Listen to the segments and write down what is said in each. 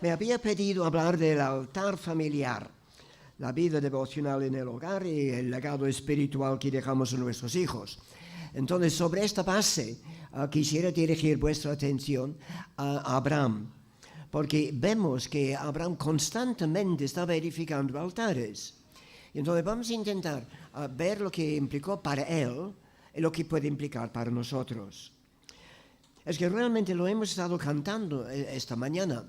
Me había pedido hablar del altar familiar, la vida devocional en el hogar y el legado espiritual que dejamos a nuestros hijos. Entonces, sobre esta base, quisiera dirigir vuestra atención a Abraham, porque vemos que Abraham constantemente estaba edificando altares. Entonces, vamos a intentar ver lo que implicó para él y lo que puede implicar para nosotros. Es que realmente lo hemos estado cantando esta mañana.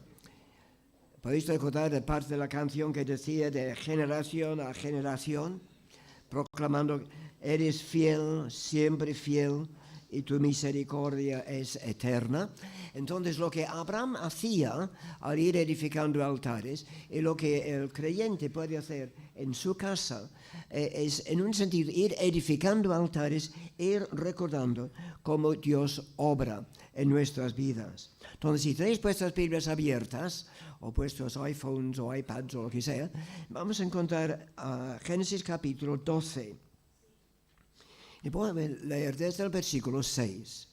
¿Podéis recordar de parte de la canción que decía de generación a generación, proclamando, eres fiel, siempre fiel, y tu misericordia es eterna? Entonces, lo que Abraham hacía al ir edificando altares y lo que el creyente puede hacer en su casa es, en un sentido, ir edificando altares, ir recordando cómo Dios obra en nuestras vidas. Entonces, si tenéis vuestras Biblias abiertas, o vuestros iPhones o iPads o lo que sea, vamos a encontrar Génesis capítulo 12. Y voy a leer desde el versículo 6.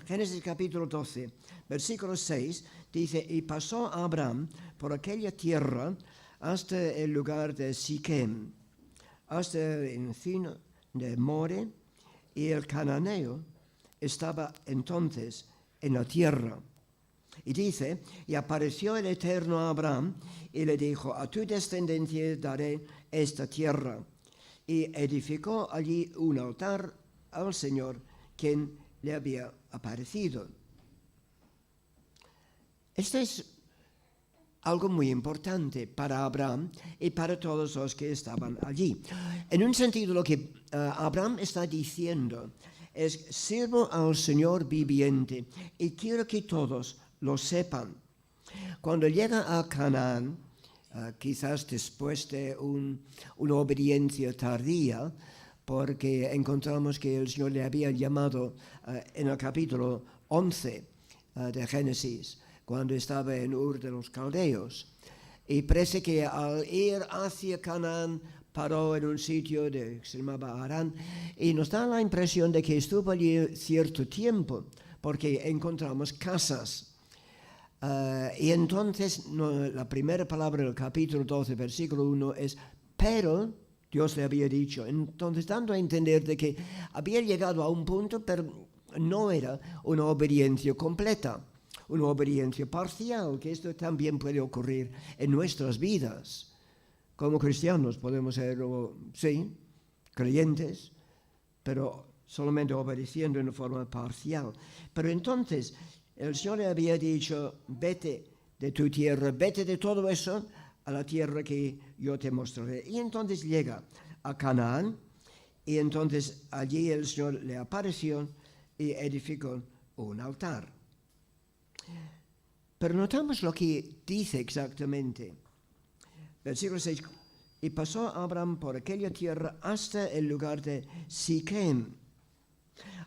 Génesis capítulo 12, versículo 6, dice, y pasó Abraham por aquella tierra hasta el lugar de Siquem, hasta el encino de More, y el cananeo estaba entonces en la tierra. Y dice, y apareció el Eterno a Abraham y le dijo, a tu descendencia daré esta tierra. Y edificó allí un altar al Señor, quien le había aparecido. Esto es algo muy importante para Abraham y para todos los que estaban allí. En un sentido, lo que Abraham está diciendo es, sirvo al Señor viviente y quiero que todos lo sepan. Cuando llega a Canaán, quizás después de una obediencia tardía, porque encontramos que el Señor le había llamado en el capítulo 11 de Génesis, cuando estaba en Ur de los Caldeos. Y parece que al ir hacia Canaán paró en un sitio que se llamaba Harán, y nos da la impresión de que estuvo allí cierto tiempo, porque encontramos casas. Y entonces la primera palabra del capítulo 12, versículo 1 es, pero Dios le había dicho. Entonces, dando a entender de que había llegado a un punto, pero no era una obediencia completa, una obediencia parcial, que esto también puede ocurrir en nuestras vidas. Como cristianos podemos ser, sí, creyentes, pero solamente obedeciendo en forma parcial. Pero entonces, el Señor le había dicho, vete de tu tierra, vete de todo eso a la tierra que yo te mostraré. Y entonces llega a Canaán, y entonces allí el Señor le apareció y edificó un altar. Pero notamos lo que dice exactamente. Versículo 6, y pasó Abraham por aquella tierra hasta el lugar de Siquem.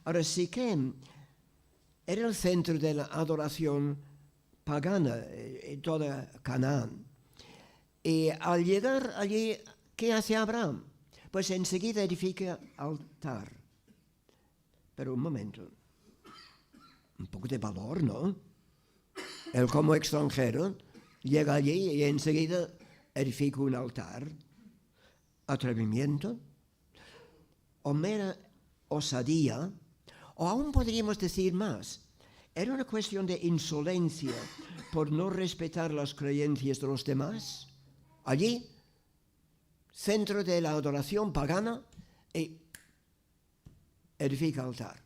Ahora, Siquem era el centro de la adoración pagana en toda Canaán. Y al llegar allí, ¿qué hace Abraham? Pues enseguida edifica altar. Pero un momento, un poco de valor, ¿no? Él como extranjero llega allí y enseguida edifica un altar. Atrevimiento, o mera osadía, o aún podríamos decir más. ¿Era una cuestión de insolencia por no respetar las creencias de los demás? Allí, centro de la adoración pagana, y edifica altar.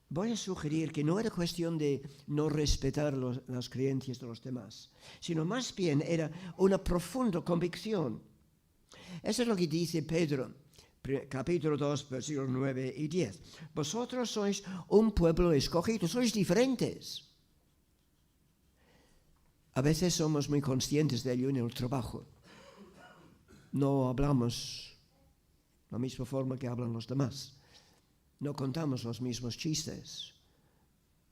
Voy a sugerir que no era cuestión de no respetar las creencias de los demás, sino más bien era una profunda convicción. Eso es lo que dice Pedro, capítulo 2, versículos 9 y 10. Vosotros sois un pueblo escogido, sois diferentes. A veces somos muy conscientes de ello en el trabajo. No hablamos de la misma forma que hablan los demás. No contamos los mismos chistes.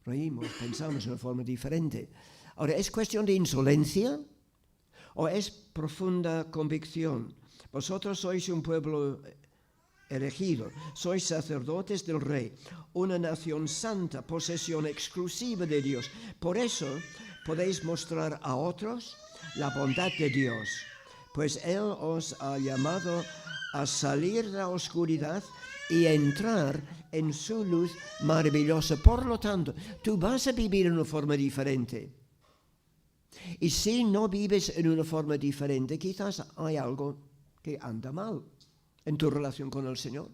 Reímos, pensamos de una forma diferente. Ahora, ¿es cuestión de insolencia o es profunda convicción? Vosotros sois un pueblo elegido, sois sacerdotes del Rey, una nación santa, posesión exclusiva de Dios. Por eso podéis mostrar a otros la bondad de Dios, pues Él os ha llamado a salir de la oscuridad y entrar en su luz maravillosa. Por lo tanto, tú vas a vivir en una forma diferente. Y si no vives en una forma diferente, quizás hay algo que anda mal en tu relación con el Señor.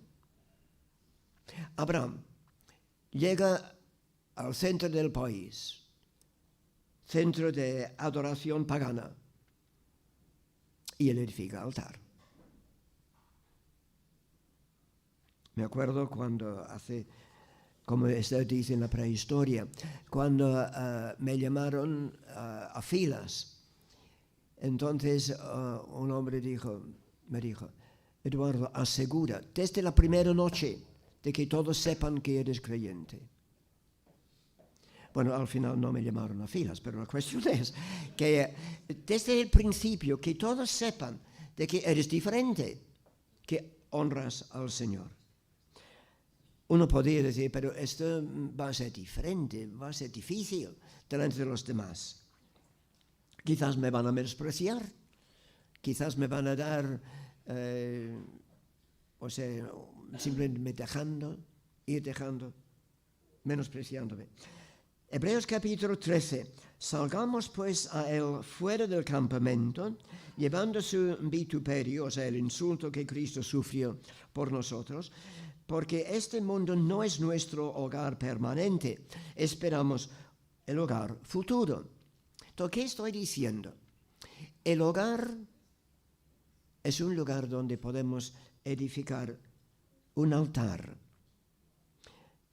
Abraham llega al centro del país, centro de adoración pagana, y él edifica altar. Me acuerdo cuando como se dice en la prehistoria, cuando me llamaron a filas. Entonces un hombre me dijo, Eduardo, asegura desde la primera noche de que todos sepan que eres creyente. Bueno, al final no me llamaron a filas, pero la cuestión es que desde el principio que todos sepan de que eres diferente, que honras al Señor. Uno podría decir, pero esto va a ser diferente, va a ser difícil delante de los demás. Quizás me van a menospreciar, quizás me van a dar, simplemente ir dejando, menospreciándome. Hebreos capítulo 13. Salgamos pues a él fuera del campamento, llevando su vituperio, o sea, el insulto que Cristo sufrió por nosotros, porque este mundo no es nuestro hogar permanente, esperamos el hogar futuro. Entonces, ¿qué estoy diciendo? El hogar es un lugar donde podemos edificar un altar,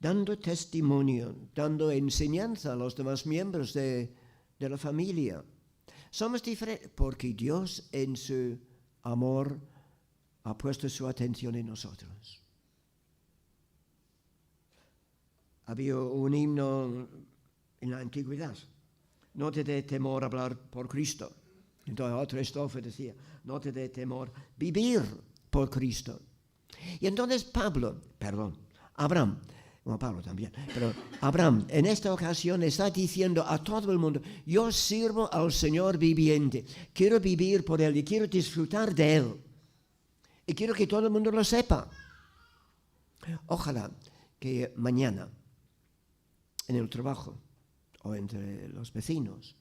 dando testimonio, dando enseñanza a los demás miembros de la familia. Somos diferentes porque Dios en su amor ha puesto su atención en nosotros. Había un himno en la antigüedad: no te dé temor hablar por Cristo. Entonces otra estrofa decía: no te dé temor vivir por Cristo. Y entonces Abraham, bueno, Pablo también, pero Abraham en esta ocasión está diciendo a todo el mundo: yo sirvo al Señor viviente, quiero vivir por Él y quiero disfrutar de Él. Y quiero que todo el mundo lo sepa. Ojalá que mañana, en el trabajo, o entre los vecinos,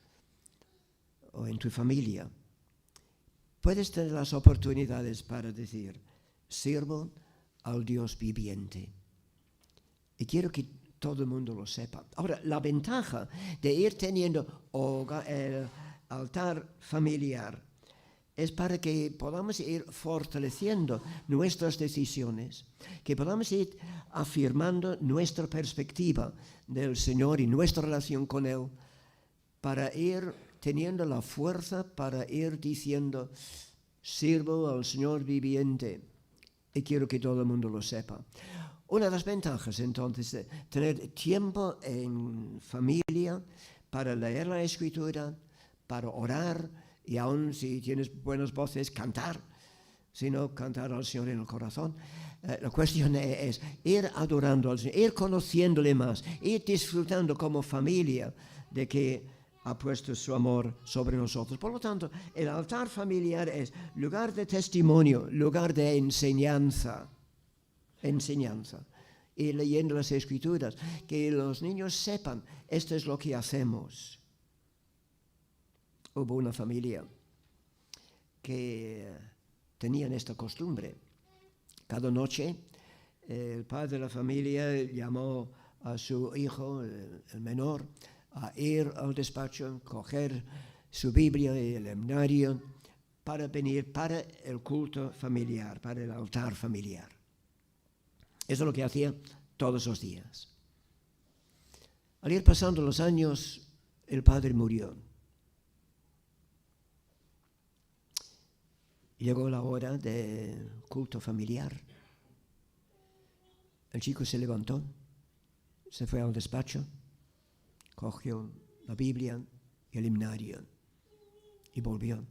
o en tu familia, puedes tener las oportunidades para decir: sirvo al Dios viviente. Y quiero que todo el mundo lo sepa. Ahora, la ventaja de ir teniendo el altar familiar es para que podamos ir fortaleciendo nuestras decisiones, que podamos ir afirmando nuestra perspectiva del Señor y nuestra relación con Él, para ir teniendo la fuerza para ir diciendo: sirvo al Señor viviente y quiero que todo el mundo lo sepa. Una de las ventajas, entonces, de tener tiempo en familia para leer la Escritura, para orar, y aun si tienes buenas voces, cantar, sino cantar al Señor en el corazón. La cuestión es ir adorando al Señor, ir conociéndole más, ir disfrutando como familia de que ha puesto su amor sobre nosotros. Por lo tanto, el altar familiar es lugar de testimonio, lugar de enseñanza, y leyendo las Escrituras, que los niños sepan: esto es lo que hacemos. Hubo una familia que tenían esta costumbre. Cada noche el padre de la familia llamó a su hijo, el menor, a ir al despacho, coger su Biblia y el himnario para venir para el culto familiar, para el altar familiar. Eso es lo que hacía todos los días. Al ir pasando los años, el padre murió. Llegó la hora del culto familiar. El chico se levantó, se fue al despacho, cogió la Biblia y el himnario y volvió.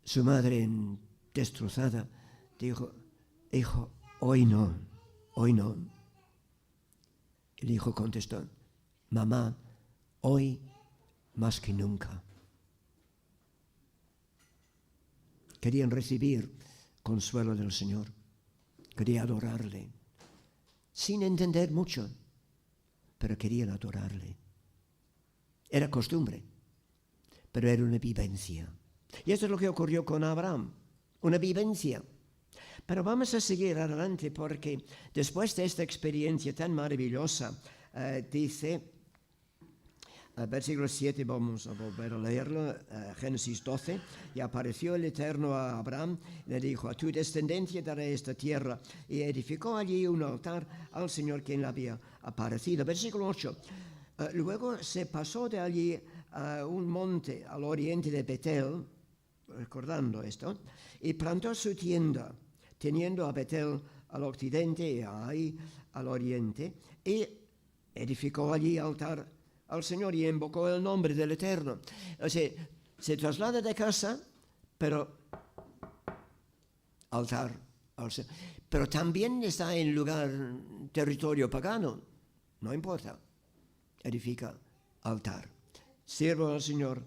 Su madre, destrozada, dijo, hijo, hoy no. El hijo contestó, mamá, hoy más que nunca. Querían recibir consuelo del Señor. Quería adorarle. Sin entender mucho, pero querían adorarle. Era costumbre, pero era una vivencia. Y eso es lo que ocurrió con Abraham, una vivencia. Pero vamos a seguir adelante porque después de esta experiencia tan maravillosa, dice, versículo 7, vamos a volver a leerlo, Génesis 12, y apareció el Eterno a Abraham, le dijo, a tu descendencia daré esta tierra, y edificó allí un altar al Señor quien le había aparecido. Versículo 8, luego se pasó de allí a un monte al oriente de Betel, recordando esto, y plantó su tienda, teniendo a Betel al occidente y a Ai al oriente, y edificó allí altar al Señor y invocó el nombre del Eterno. O sea, se traslada de casa, pero altar al Señor. Pero también está en lugar, territorio pagano, no importa, edifica altar. Sirvo al Señor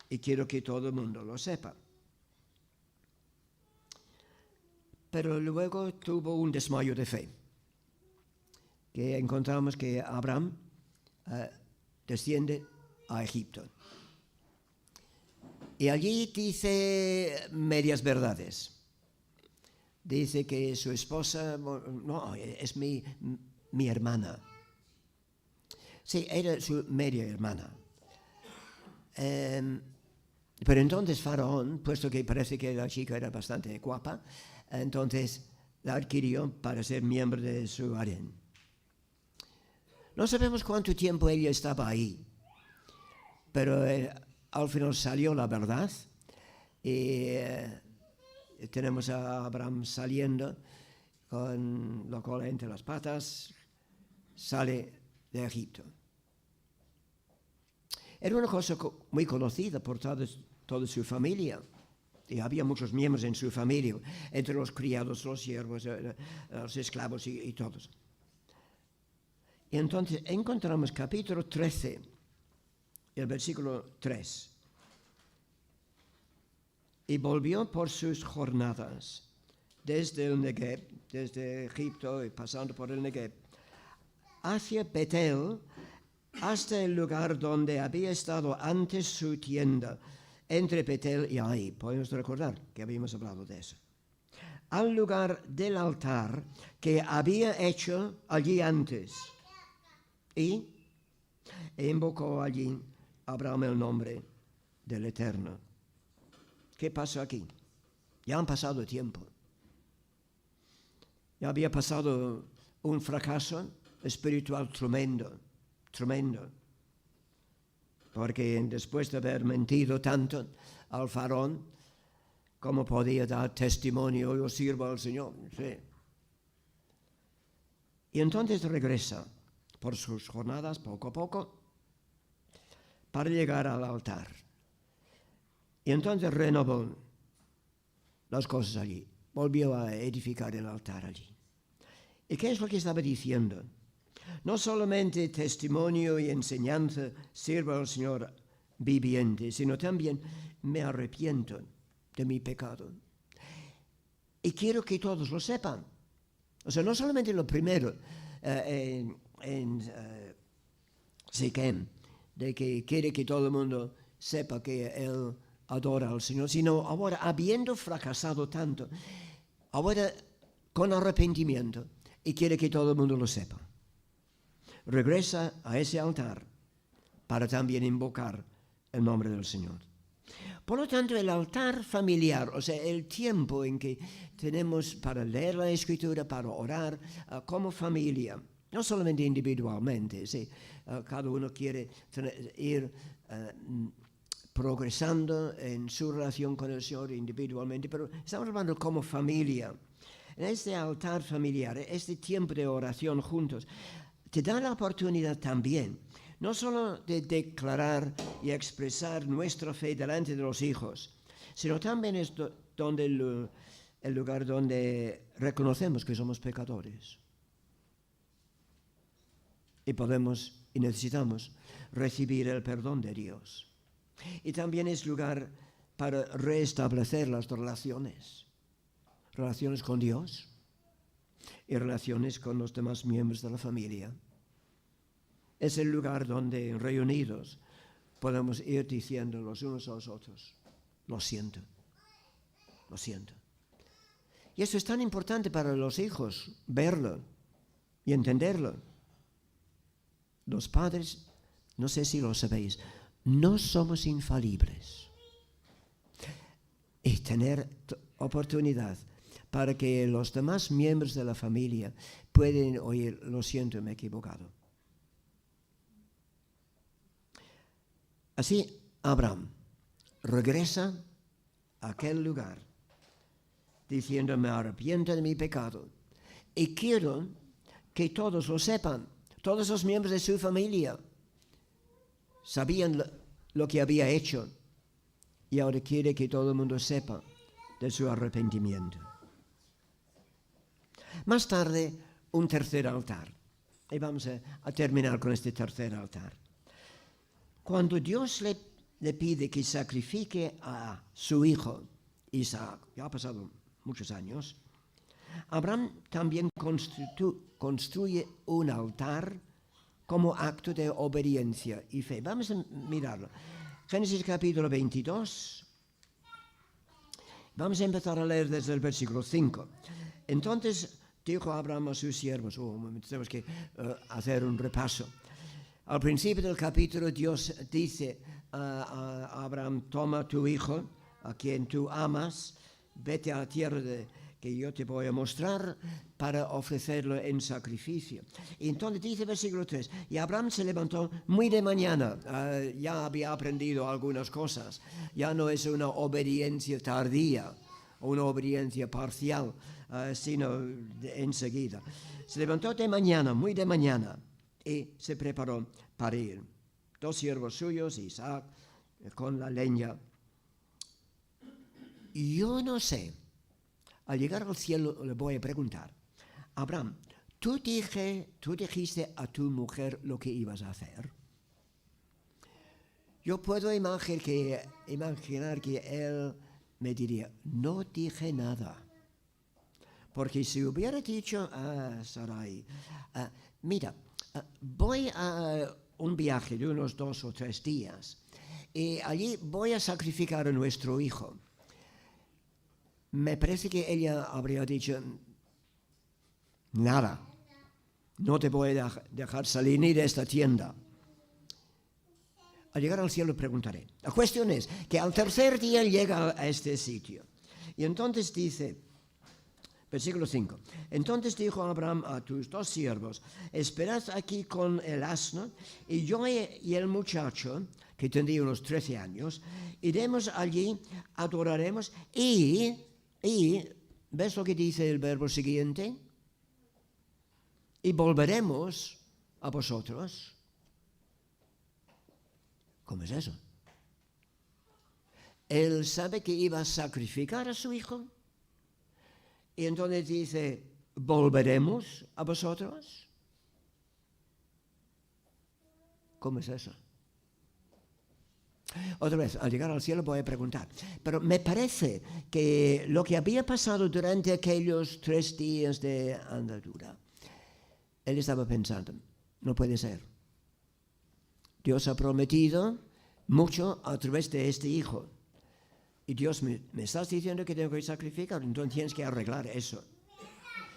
y quiero que todo el mundo lo sepa. Pero luego tuvo un desmayo de fe, que encontramos que Abraham desciende a Egipto. Y allí dice medias verdades. Dice que su esposa, no, es mi hermana. Sí, era su media hermana. Pero entonces Faraón, puesto que parece que la chica era bastante guapa, entonces la adquirió para ser miembro de su harén. No sabemos cuánto tiempo ella estaba ahí, pero al final salió la verdad y tenemos a Abraham saliendo con la cola entre las patas, sale de Egipto. Era una cosa muy conocida por toda su familia. Y había muchos miembros en su familia, entre los criados, los siervos, los esclavos y todos. Y entonces encontramos capítulo 13, el versículo 3. Y volvió por sus jornadas, desde el Negev, desde Egipto y pasando por el Negev, hacia Betel, hasta el lugar donde había estado antes su tienda, entre Betel y Ai. Podemos recordar que habíamos hablado de eso. Al lugar del altar que había hecho allí antes. Y invocó allí Abraham el nombre del Eterno. ¿Qué pasó aquí? Ya han pasado tiempo. Ya había pasado un fracaso espiritual tremendo. Porque después de haber mentido tanto al faraón, ¿cómo podía dar testimonio? Yo sirvo al Señor. Sí. Y entonces regresa por sus jornadas, poco a poco, para llegar al altar. Y entonces renovó las cosas allí. Volvió a edificar el altar allí. ¿Y qué es lo que estaba diciendo? No solamente testimonio y enseñanza sirvo al Señor viviente, sino también me arrepiento de mi pecado. Y quiero que todos lo sepan. O sea, no solamente lo primero en Siquem, de que quiere que todo el mundo sepa que él adora al Señor, sino ahora, habiendo fracasado tanto, ahora con arrepentimiento, y quiere que todo el mundo lo sepa. Regresa a ese altar para también invocar el nombre del Señor. Por lo tanto, el altar familiar, o sea, el tiempo en que tenemos para leer la Escritura, para orar como familia, no solamente individualmente, ¿sí? Cada uno quiere ir progresando en su relación con el Señor individualmente, pero estamos hablando como familia. En este altar familiar, este tiempo de oración juntos, te da la oportunidad también, no solo de declarar y expresar nuestra fe delante de los hijos, sino también es donde el lugar donde reconocemos que somos pecadores. Y podemos y necesitamos recibir el perdón de Dios. Y también es lugar para restablecer las relaciones con Dios y relaciones con los demás miembros de la familia. Es el lugar donde reunidos podemos ir diciendo los unos a los otros, lo siento. Y eso es tan importante para los hijos, verlo y entenderlo. Los padres, no sé si lo sabéis, no somos infalibles. Y tener oportunidad para que los demás miembros de la familia puedan oír, lo siento, me he equivocado. Así, Abraham regresa a aquel lugar diciendo, me arrepiento de mi pecado y quiero que todos lo sepan. Todos los miembros de su familia sabían lo que había hecho y ahora quiere que todo el mundo sepa de su arrepentimiento. Más tarde, un tercer altar. Y vamos a terminar con este tercer altar. Cuando Dios le pide que sacrifique a su hijo Isaac, ya ha pasado muchos años, Abraham también construye un altar como acto de obediencia y fe. Vamos a mirarlo. Génesis capítulo 22. Vamos a empezar a leer desde el versículo 5. Entonces dijo Abraham a sus siervos, tenemos que hacer un repaso. Al principio del capítulo Dios dice a Abraham, toma tu hijo, a quien tú amas, vete a la tierra que yo te voy a mostrar para ofrecerlo en sacrificio. Y entonces dice versículo 3, y Abraham se levantó muy de mañana, ya había aprendido algunas cosas, ya no es una obediencia tardía, o una obediencia parcial, sino enseguida. Se levantó de mañana, muy de mañana, y se preparó para ir. 2 siervos suyos, Isaac, con la leña. Yo no sé, al llegar al cielo le voy a preguntar, Abraham, ¿tú dijiste a tu mujer lo que ibas a hacer? Yo puedo imaginar que él me diría, no dije nada. Porque si hubiera dicho a Sarai, mira, voy a un viaje de unos 2 o 3 días y allí voy a sacrificar a nuestro hijo. Me parece que ella habría dicho, nada, no te voy a dejar salir ni de esta tienda. Al llegar al cielo preguntaré. La cuestión es que al tercer día llega a este sitio. Y entonces dice, versículo 5, entonces dijo Abraham a tus 2 siervos, esperad aquí con el asno, y yo y el muchacho, que tendría unos 13 años, iremos allí, adoraremos y ¿ves lo que dice el verbo siguiente? Y volveremos a vosotros. ¿Cómo es eso? Él sabe que iba a sacrificar a su hijo. Y entonces dice, ¿volveremos a vosotros? ¿Cómo es eso? Otra vez, al llegar al cielo voy a preguntar. Pero me parece que lo que había pasado durante aquellos 3 días de andadura, él estaba pensando, no puede ser. Dios ha prometido mucho a través de este hijo. Y Dios me estás diciendo que tengo que sacrificar, entonces tienes que arreglar eso.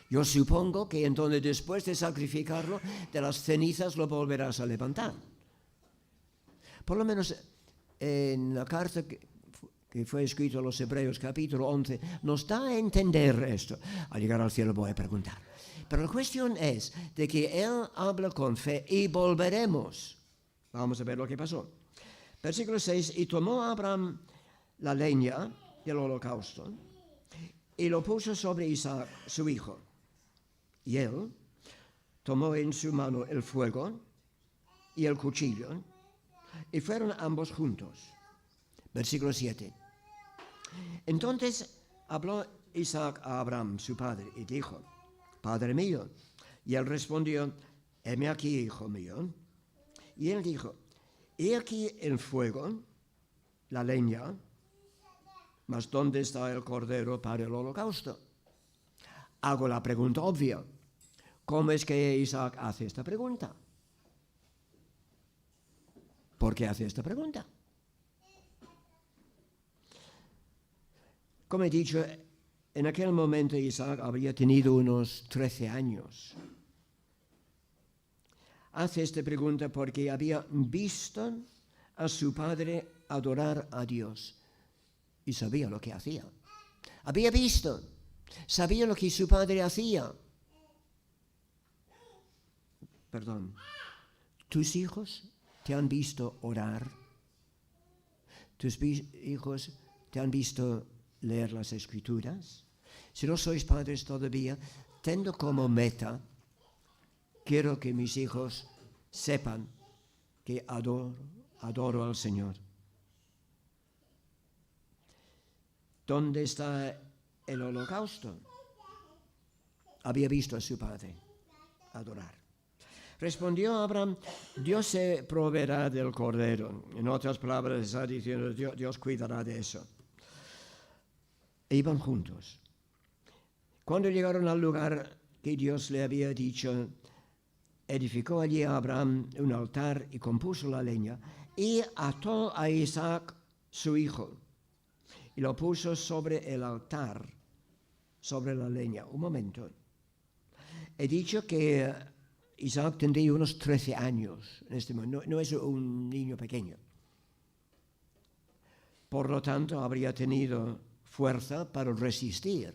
Yo supongo que entonces después de sacrificarlo, de las cenizas lo volverás a levantar. Por lo menos en la carta que fue escrita a los Hebreos, capítulo 11, nos da a entender esto. Al llegar al cielo voy a preguntar. Pero la cuestión es de que él habla con fe y volveremos. Vamos a ver lo que pasó. Versículo 6, y tomó Abraham la leña del holocausto y lo puso sobre Isaac, su hijo. Y él tomó en su mano el fuego y el cuchillo y fueron ambos juntos. Versículo 7. Entonces habló Isaac a Abraham, su padre, y dijo: Padre mío. Y él respondió: heme aquí, hijo mío. Y él dijo: he aquí el fuego, la leña, mas ¿dónde está el cordero para el holocausto? Hago la pregunta obvia. ¿Cómo es que Isaac hace esta pregunta? ¿Por qué hace esta pregunta? Como he dicho, en aquel momento Isaac habría tenido unos 13 años. Hace esta pregunta porque había visto a su padre adorar a Dios y sabía lo que hacía. Había visto, sabía lo que su padre hacía. Perdón, ¿tus hijos te han visto orar? ¿Tus hijos te han visto leer las Escrituras? Si no sois padres todavía, tengo como meta, quiero que mis hijos sepan que adoro al Señor. ¿Dónde está el holocausto? Había visto a su padre adorar. Respondió Abraham: Dios se proveerá del cordero. En otras palabras, está diciendo, Dios cuidará de eso. E iban juntos. Cuando llegaron al lugar que Dios le había dicho, edificó allí a Abraham un altar y compuso la leña y ató a Isaac, su hijo, y lo puso sobre el altar, sobre la leña. Un momento. He dicho que Isaac tendría unos 13 años en este momento, no es un niño pequeño. Por lo tanto, habría tenido fuerza para resistir.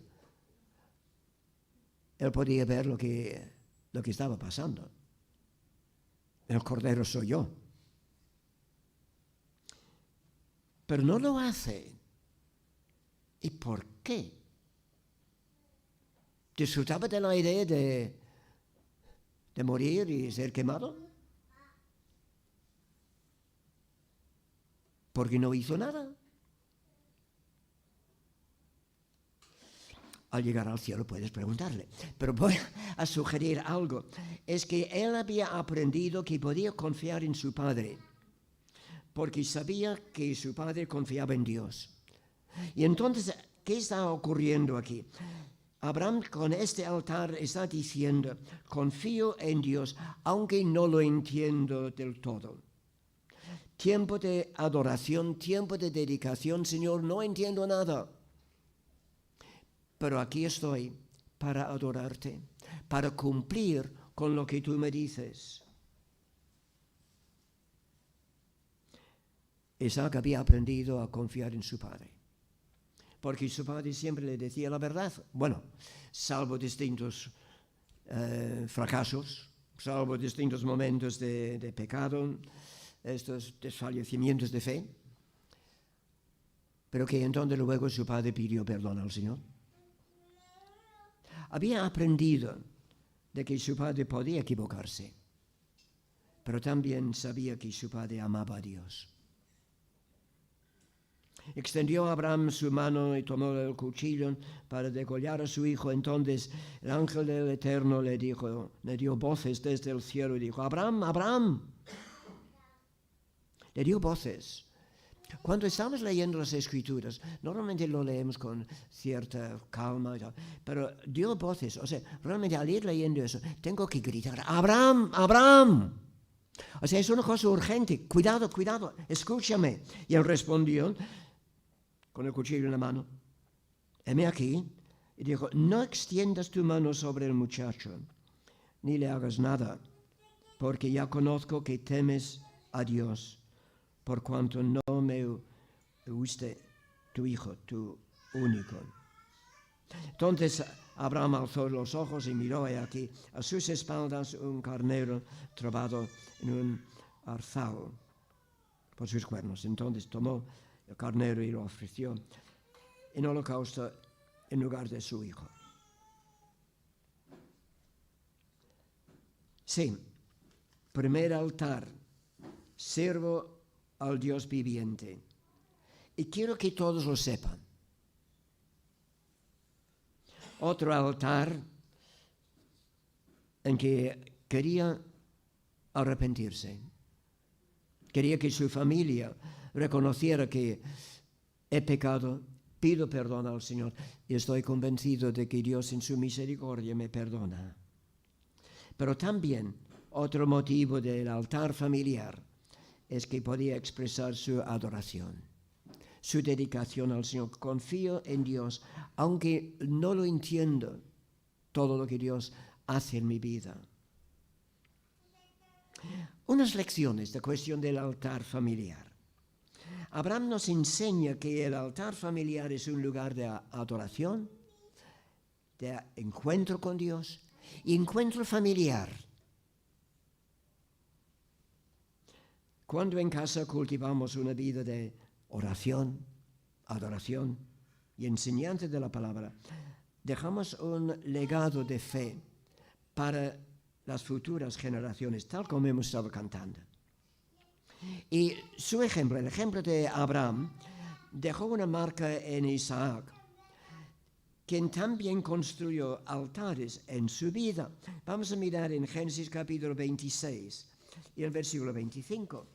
Él podía ver lo que estaba pasando. El cordero soy yo. Pero no lo hace. ¿Y por qué? ¿Disfrutaba de la idea de morir y ser quemado? Porque no hizo nada. Al llegar al cielo puedes preguntarle. Pero voy a sugerir algo. Es que él había aprendido que podía confiar en su padre, porque sabía que su padre confiaba en Dios. Y entonces, ¿qué está ocurriendo aquí? Abraham con este altar está diciendo: confío en Dios, aunque no lo entiendo del todo. Tiempo de adoración, tiempo de dedicación, Señor, no entiendo nada. Pero aquí estoy para adorarte, para cumplir con lo que tú me dices. Isaac había aprendido a confiar en su padre, porque su padre siempre le decía la verdad. Bueno, salvo distintos fracasos, salvo distintos momentos de pecado, estos desfallecimientos de fe, pero que entonces luego su padre pidió perdón al Señor. Había aprendido de que su padre podía equivocarse, pero también sabía que su padre amaba a Dios. Extendió a Abraham su mano y tomó el cuchillo para degollar a su hijo. Entonces el ángel del Eterno le dio voces desde el cielo y dijo: Abraham, Abraham. Le dio voces. Cuando estamos leyendo las Escrituras, normalmente lo leemos con cierta calma, pero dio voces. O sea, realmente al ir leyendo eso, tengo que gritar: Abraham, Abraham. O sea, es una cosa urgente. Cuidado, cuidado, escúchame. Y él respondió con el cuchillo en la mano: heme aquí. Y dijo: no extiendas tu mano sobre el muchacho, ni le hagas nada, porque ya conozco que temes a Dios, por cuanto no me huiste tu hijo, tu único. Entonces Abraham alzó los ojos y miró, y aquí a sus espaldas un carnero trabado en un arzal por sus cuernos. Entonces tomó el carnero y lo ofreció en holocausto en lugar de su hijo. Sí, primer altar, sirvo al Dios viviente. Y quiero que todos lo sepan. otro altar en que quería arrepentirse. Quería que su familia reconociera que he pecado, pido perdón al Señor y estoy convencido de que Dios en su misericordia me perdona. Pero también otro motivo del altar familiar es que podía expresar su adoración, su dedicación al Señor. Confío en Dios, aunque no lo entiendo, todo lo que Dios hace en mi vida. Unas lecciones de cuestión del altar familiar. Abraham nos enseña que el altar familiar es un lugar de adoración, de encuentro con Dios y encuentro familiar. Cuando en casa cultivamos una vida de oración, adoración y enseñanza de la palabra, dejamos un legado de fe para las futuras generaciones, tal como hemos estado cantando. Y su ejemplo, el ejemplo de Abraham, dejó una marca en Isaac, quien también construyó altares en su vida. Vamos a mirar en Génesis capítulo 26 y el versículo 25.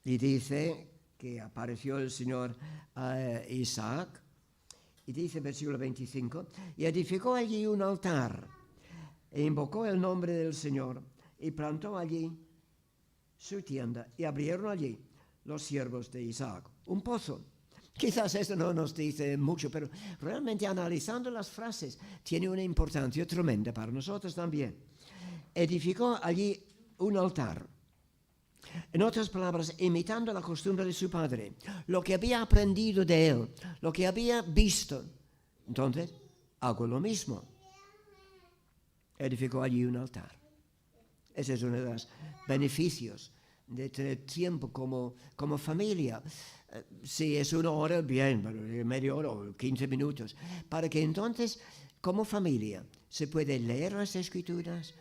Y dice que apareció el Señor a Isaac, y dice versículo 25, y edificó allí un altar, e invocó el nombre del Señor, y plantó allí su tienda, y abrieron allí los siervos de Isaac un pozo. Quizás esto no nos dice mucho, pero realmente analizando las frases tiene una importancia tremenda para nosotros también. Edificó allí un altar. En otras palabras, imitando la costumbre de su padre, lo que había aprendido de él, lo que había visto. Entonces, hago lo mismo. Edificó allí un altar. Ese es uno de los beneficios de tener tiempo como familia. Si es una hora, bien, media hora o 15 minutos, para que entonces, como familia, se puede leer las Escrituras,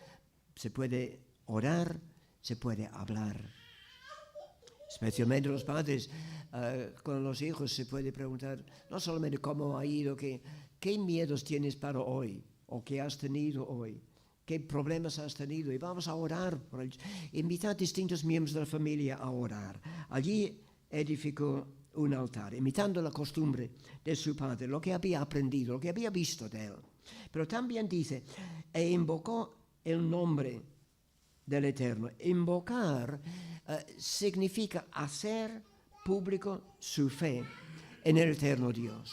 se puede orar, se puede hablar. Especialmente los padres, con los hijos se puede preguntar no solamente cómo ha ido, qué miedos tienes para hoy, o qué has tenido hoy, qué problemas has tenido, y vamos a orar por ellos. Invitar a distintos miembros de la familia a orar. Allí edificó un altar, imitando la costumbre de su padre, lo que había aprendido, lo que había visto de él. Pero también dice, e invocó el nombre del Eterno. Invocar significa hacer público su fe en el Eterno Dios.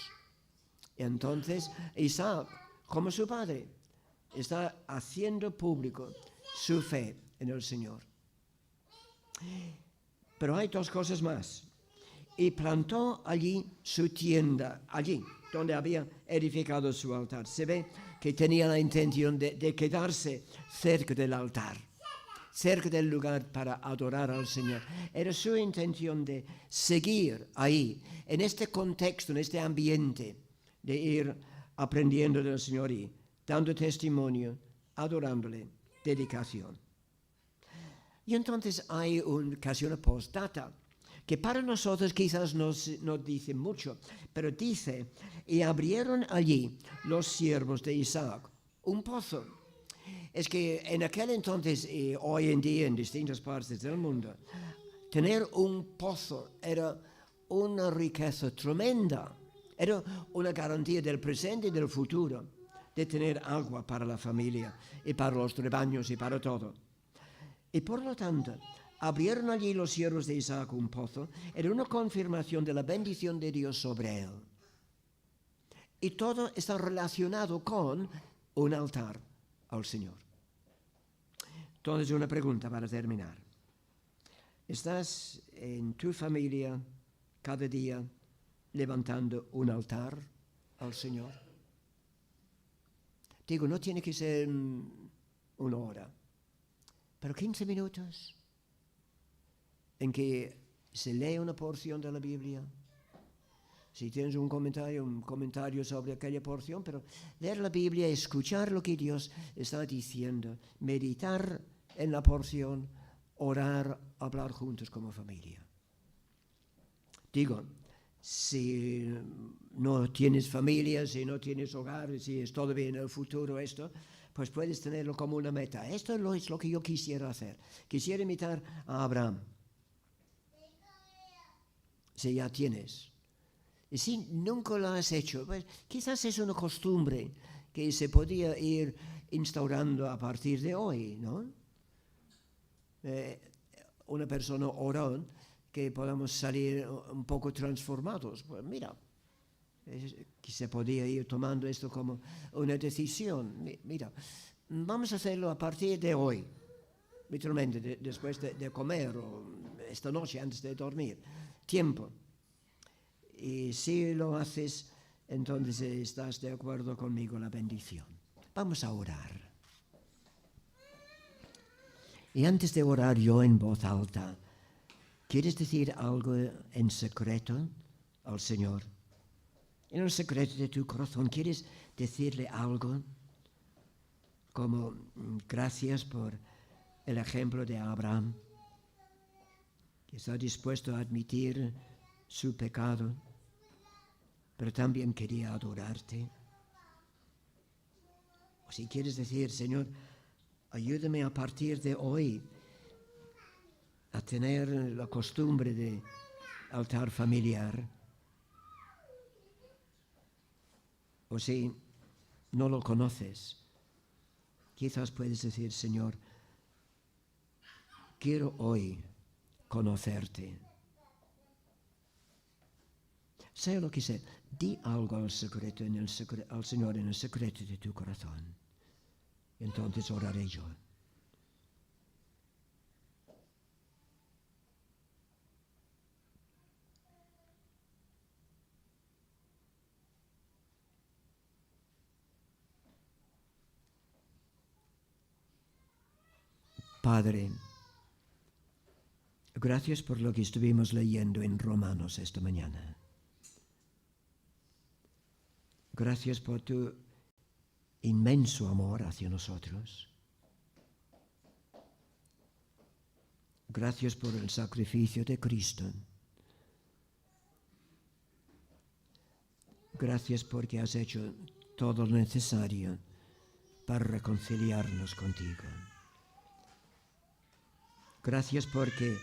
Entonces, Isaac, como su padre, está haciendo público su fe en el Señor. Pero hay dos cosas más. Y plantó allí su tienda, allí donde había edificado su altar. Se ve que tenía la intención de quedarse cerca del altar, cerca del lugar para adorar al Señor. Era su intención de seguir ahí, en este contexto, en este ambiente, de ir aprendiendo del Señor y dando testimonio, adorándole, dedicación. Y entonces hay casi una postdata, que para nosotros quizás no dice mucho, pero dice, y abrieron allí los siervos de Isaac un pozo. Es que en aquel entonces y hoy en día en distintas partes del mundo, tener un pozo era una riqueza tremenda, era una garantía del presente y del futuro, de tener agua para la familia y para los rebaños y para todo. Y por lo tanto, abrieron allí los siervos de Isaac un pozo, era una confirmación de la bendición de Dios sobre él. Y todo está relacionado con un altar al Señor. Entonces, una pregunta para terminar. ¿Estás en tu familia cada día levantando un altar al Señor? Digo, no tiene que ser una hora, pero 15 minutos en que se lee una porción de la Biblia. Si tienes un comentario sobre aquella porción, pero leer la Biblia, escuchar lo que Dios está diciendo, meditar en la porción, orar, hablar juntos como familia. Digo, si no tienes familia, si no tienes hogar, si es todavía en el futuro esto, pues puedes tenerlo como una meta. Esto es lo que yo quisiera hacer. Quisiera imitar a Abraham. Si ya tienes. Y si nunca lo has hecho, pues quizás es una costumbre que se podía ir instaurando a partir de hoy, ¿no? Una persona oró que podamos salir un poco transformados. Pues mira, que se podía ir tomando esto como una decisión. Mira, vamos a hacerlo a partir de hoy, literalmente, después de comer o esta noche antes de dormir. Tiempo. Y si lo haces, entonces estás de acuerdo conmigo, la bendición. Vamos a orar. Y antes de orar yo en voz alta, ¿quieres decir algo en secreto al Señor? En el secreto de tu corazón, ¿quieres decirle algo? Como gracias por el ejemplo de Abraham, que está dispuesto a admitir su pecado, pero también quería adorarte. O si quieres decir, Señor, ayúdame a partir de hoy a tener la costumbre de altar familiar. O si no lo conoces, quizás puedes decir, Señor, quiero hoy conocerte. Sea lo que sea, di algo al Señor en el secreto de tu corazón. Entonces oraré yo. Padre, gracias por lo que estuvimos leyendo en Romanos esta mañana. Gracias por tu inmenso amor hacia nosotros. Gracias por el sacrificio de Cristo. Gracias porque has hecho todo lo necesario para reconciliarnos contigo. Gracias porque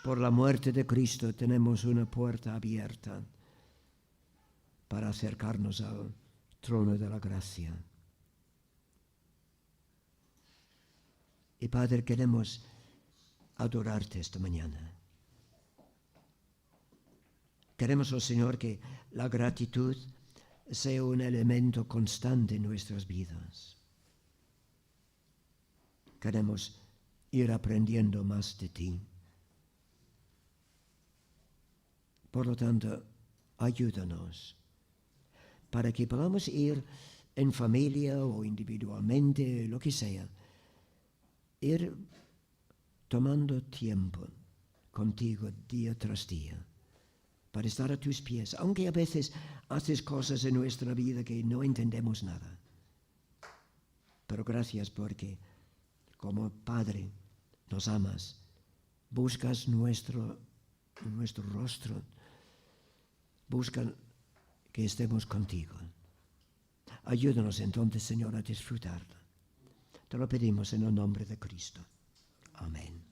por la muerte de Cristo tenemos una puerta abierta para acercarnos al trono de la gracia. Y Padre, queremos adorarte esta mañana. Queremos, oh Señor, que la gratitud sea un elemento constante en nuestras vidas. Queremos ir aprendiendo más de ti. Por lo tanto, ayúdanos para que podamos ir en familia o individualmente, lo que sea, ir tomando tiempo contigo día tras día para estar a tus pies, aunque a veces haces cosas en nuestra vida que no entendemos nada. Pero gracias porque como Padre nos amas, buscas nuestro rostro, buscan que estemos contigo. Ayúdanos entonces, Señor, a disfrutarlo. Te lo pedimos en el nombre de Cristo. Amén.